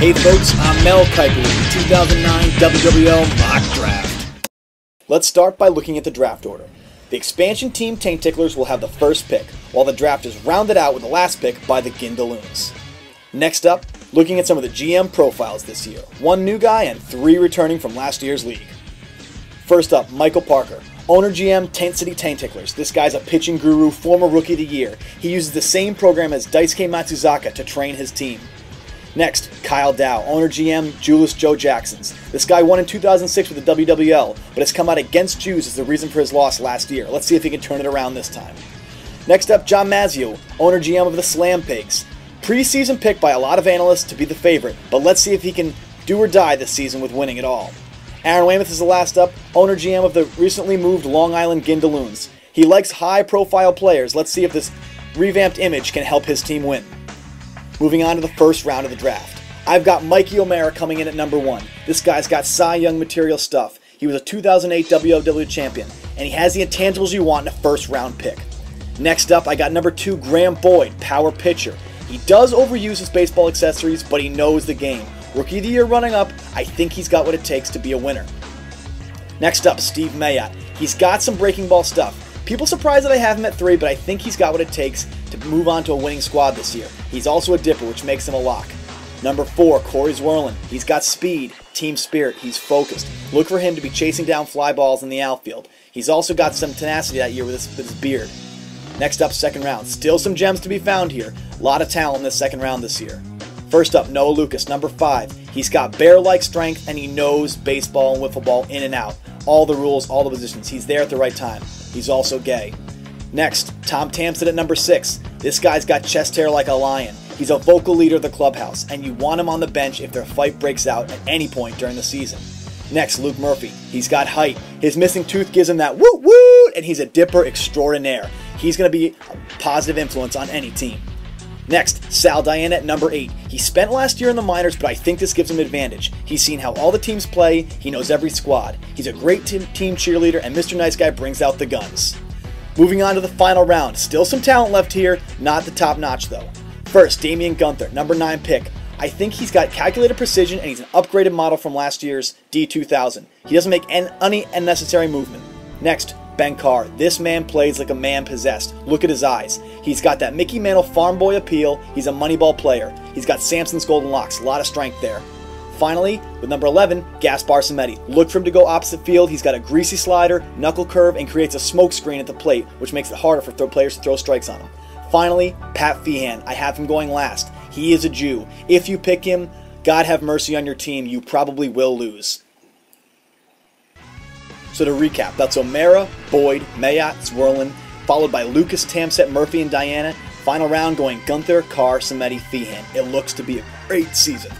Hey folks, I'm Mel Kiper with the 2009 WWL Mock Draft. Let's start by looking at the draft order. The expansion team Taint Ticklers will have the first pick, while the draft is rounded out with the last pick by the Gindaloons. Next up, looking at some of the GM profiles this year. 1 new guy and 3 returning from last year's league. First up, Michael Parker. Owner GM, Tent City Taint Ticklers. This guy's a pitching guru, former Rookie of the Year. He uses the same program as Daisuke Matsuzaka to train his team. Next, Kyle Dow, owner GM, Julius Joe Jacksons. This guy won in 2006 with the WWL, but has come out against Jews as the reason for his loss last year. Let's see if he can turn it around this time. Next up, John Mazzio, owner GM of the Slam Pigs. Preseason pick by a lot of analysts to be the favorite, but let's see if he can do or die this season with winning it all. Aaron Weymouth is the last up, owner GM of the recently moved Long Island Gindaloons. He likes high-profile players. Let's see if this revamped image can help his team win. Moving on to the first round of the draft. I've got Mikey O'Mara coming in at number 1. This guy's got Cy Young material stuff. He was a 2008 WOW champion, and he has the intangibles you want in a first round pick. Next up, I got number 2, Graham Boyd, power pitcher. He does overuse his baseball accessories, but he knows the game. Rookie of the Year running up, I think he's got what it takes to be a winner. Next up, Steve Mayotte. He's got some breaking ball stuff. People surprised that I have him at 3, but I think he's got what it takes to move on to a winning squad this year. He's also a dipper, which makes him a lock. Number 4, Corey Zwerlin. He's got speed, team spirit, he's focused. Look for him to be chasing down fly balls in the outfield. He's also got some tenacity that year with his beard. Next up, second round. Still some gems to be found here. A lot of talent in this second round this year. First up, Noah Lucas, number 5. He's got bear-like strength, and he knows baseball and wiffle ball in and out. All the rules, all the positions. He's there at the right time. He's also gay. Next, Tom Tamston at number 6. This guy's got chest hair like a lion. He's a vocal leader of the clubhouse, and you want him on the bench if their fight breaks out at any point during the season. Next, Luke Murphy. He's got height. His missing tooth gives him that woot woot, and he's a dipper extraordinaire. He's going to be a positive influence on any team. Next, Sal Diana at number 8. He spent last year in the minors, but I think this gives him an advantage. He's seen how all the teams play, he knows every squad. He's a great team cheerleader, and Mr. Nice Guy brings out the guns. Moving on to the final round. Still some talent left here, not the top notch though. First, Damian Gunther, number 9 pick. I think he's got calculated precision, and he's an upgraded model from last year's D2000. He doesn't make any unnecessary movement. Next, Ben Carr. This man plays like a man possessed. Look at his eyes. He's got that Mickey Mantle farm boy appeal. He's a moneyball player. He's got Samson's golden locks. A lot of strength there. Finally, with number 11, Gaspar Cimedi. Look for him to go opposite field. He's got a greasy slider, knuckle curve, and creates a smoke screen at the plate, which makes it harder for players to throw strikes on him. Finally, Pat Feehan. I have him going last. He is a Jew. If you pick him, God have mercy on your team. You probably will lose. So to recap, that's O'Mara, Boyd, Mayotte, Zwerlin, followed by Lucas, Tamset, Murphy, and Diana. Final round going Gunther, Carr, Cimedi, Feehan. It looks to be a great season.